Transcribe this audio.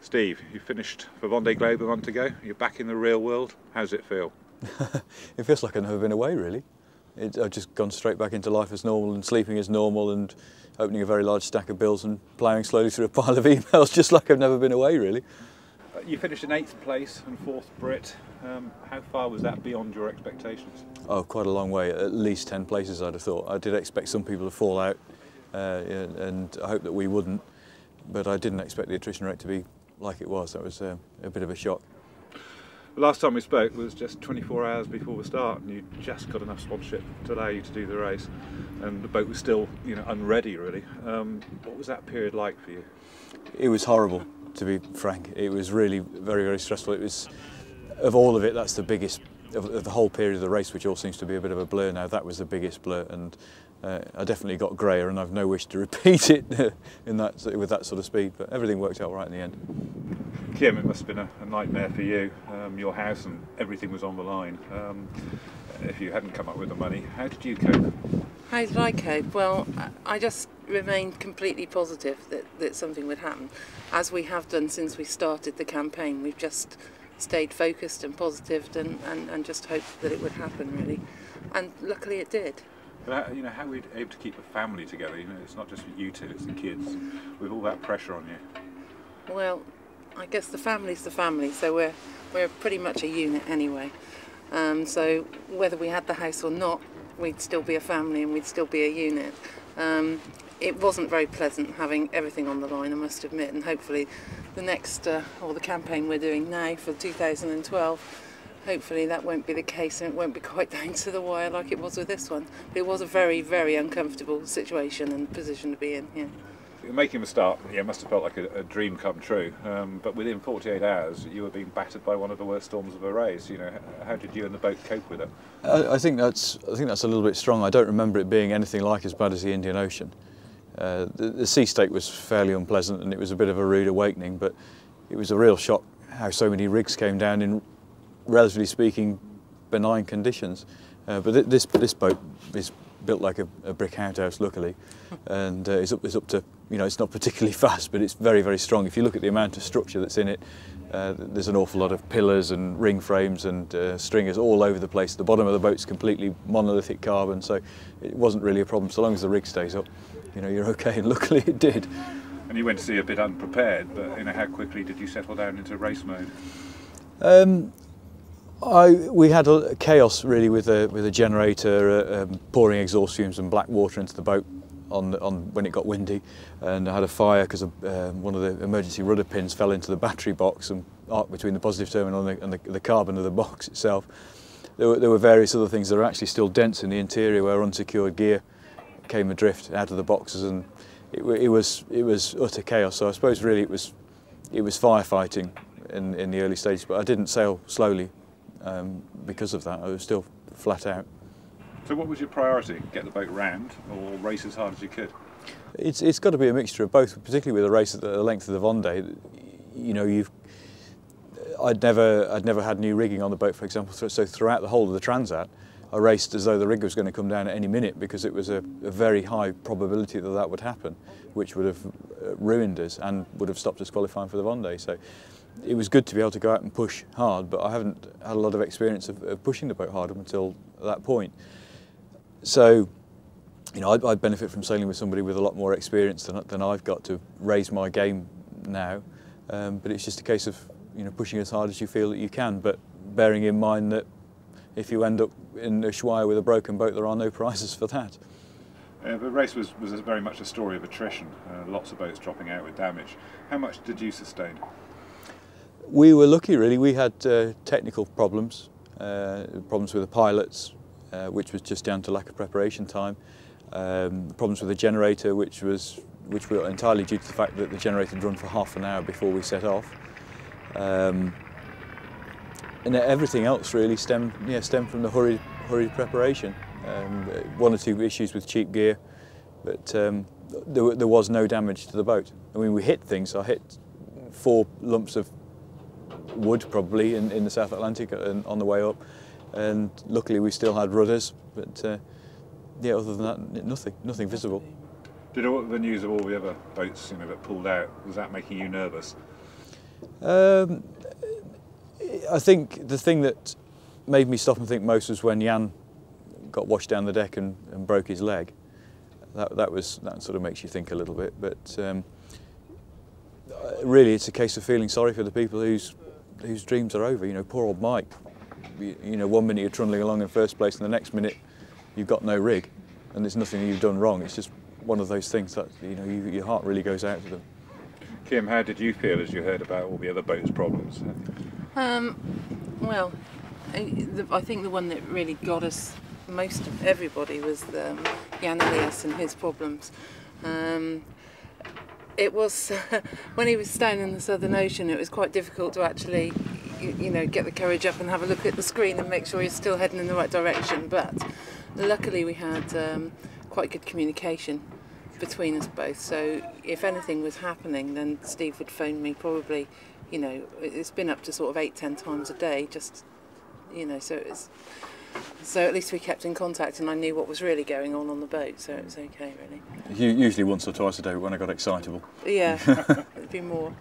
Steve, you finished for Vendee Globe a month ago. You're back in the real world. How's it feel? It feels like I've never been away, really. I've just gone straight back into life as normal and sleeping as normal and opening a very large stack of bills and ploughing slowly through a pile of emails, just like I've never been away, really. You finished in 8th place and 4th Brit. How far was that beyond your expectations? Oh, quite a long way, at least 10 places I'd have thought. I did expect some people to fall out and I hope that we wouldn't, but I didn't expect the attrition rate to be like it was. That was a bit of a shock. The last time we spoke was just 24 hours before the start, and you just got enough sponsorship to allow you to do the race, and the boat was still, unready really. What was that period like for you? It was horrible, to be frank. It was really very, very stressful. It was, of all of it, that's the biggest of the whole period of the race, which all seems to be a bit of a blur now. That was the biggest blur, and I definitely got greyer, and I've no wish to repeat it with that sort of speed. But everything worked out right in the end. Kim, it must have been a nightmare for you. Your house and everything was on the line. If you hadn't come up with the money, how did you cope? How did I cope? Well, I just remained completely positive that something would happen, as we have done since we started the campaign. We've just stayed focused and positive and just hoped that it would happen, really. And luckily it did. But how were you able to keep the family together? It's not just you two, it's the kids, with all that pressure on you. Well, I guess the family's the family, so we're pretty much a unit anyway. So whether we had the house or not, we'd still be a family and we'd still be a unit. It wasn't very pleasant having everything on the line, I must admit, and hopefully the next, or the campaign we're doing now for 2012, hopefully that won't be the case and it won't be quite down to the wire like it was with this one. But it was a very, very uncomfortable situation and position to be in, yeah. Making the start, it must have felt like a dream come true, but within 48 hours you were being battered by one of the worst storms of a race. How did you and the boat cope with it? I think that's a little bit strong. I don't remember it being anything like as bad as the Indian Ocean. The sea state was fairly unpleasant and it was a bit of a rude awakening, but it was a real shock how so many rigs came down in, relatively speaking, benign conditions. But this boat is built like a brick outhouse, luckily, and it's up to, it's not particularly fast, but it's very, very strong. If you look at the amount of structure that's in it, there's an awful lot of pillars and ring frames and stringers all over the place. The bottom of the boat's completely monolithic carbon, so it wasn't really a problem. So long as the rig stays up, you're okay, and luckily it did. And you went to sea a bit unprepared, but how quickly did you settle down into race mode? We had a chaos really with a generator pouring exhaust fumes and black water into the boat on when it got windy, and I had a fire because one of the emergency rudder pins fell into the battery box and arced between the positive terminal and the carbon of the box itself. There were various other things that are actually still dents in the interior where unsecured gear came adrift out of the boxes, and it was utter chaos. So I suppose really it was firefighting in the early stages, but I didn't sail slowly. Because of that, I was still flat out. So what was your priority? Get the boat round or race as hard as you could? It's got to be a mixture of both, particularly with a race at the length of the Vendee. I'd never had new rigging on the boat, for example, so throughout the whole of the Transat I raced as though the rig was going to come down at any minute, because it was a very high probability that would happen, which would have ruined us and would have stopped us qualifying for the Vendee. So it was good to be able to go out and push hard, but I haven't had a lot of experience of pushing the boat hard up until that point. So, I'd benefit from sailing with somebody with a lot more experience than I've got to raise my game now. But it's just a case of pushing as hard as you feel that you can, but bearing in mind that if you end up in Ushuaia with a broken boat, there are no prizes for that. The race was very much a story of attrition. Lots of boats dropping out with damage. How much did you sustain? We were lucky, really. We had technical problems with the pilots, which was just down to lack of preparation time. Problems with the generator, which were entirely due to the fact that the generator had run for half an hour before we set off. And everything else really stemmed from the hurried preparation. One or two issues with cheap gear, but there was no damage to the boat. I mean, we hit things. I hit 4 lumps of wood probably in the South Atlantic on the way up, and luckily we still had rudders, but other than that, nothing visible. Did the news of all the other boats that pulled out, was that making you nervous? I think the thing that made me stop and think most was when Jan got washed down the deck and broke his leg. That sort of makes you think a little bit, but really it's a case of feeling sorry for the people whose dreams are over. You know, poor old Mike. You know, one minute you're trundling along in first place and the next minute you've got no rig and there's nothing you've done wrong. It's just one of those things that, you know, your heart really goes out to them. Kim, how did you feel as you heard about all the other boats' problems? Well, I think the one that really got us most of everybody was Jan Elias and his problems. It was when he was down in the Southern Ocean, it was quite difficult to actually, you know, get the courage up and have a look at the screen and make sure you're still heading in the right direction. But luckily we had quite good communication between us both, so if anything was happening then Steve would phone me probably, you know, it's been up to sort of 8-10 times a day, just, you know, so at least we kept in contact and I knew what was really going on the boat, so it was okay really. Usually once or twice a day when I got excitable. Yeah, it'd be more.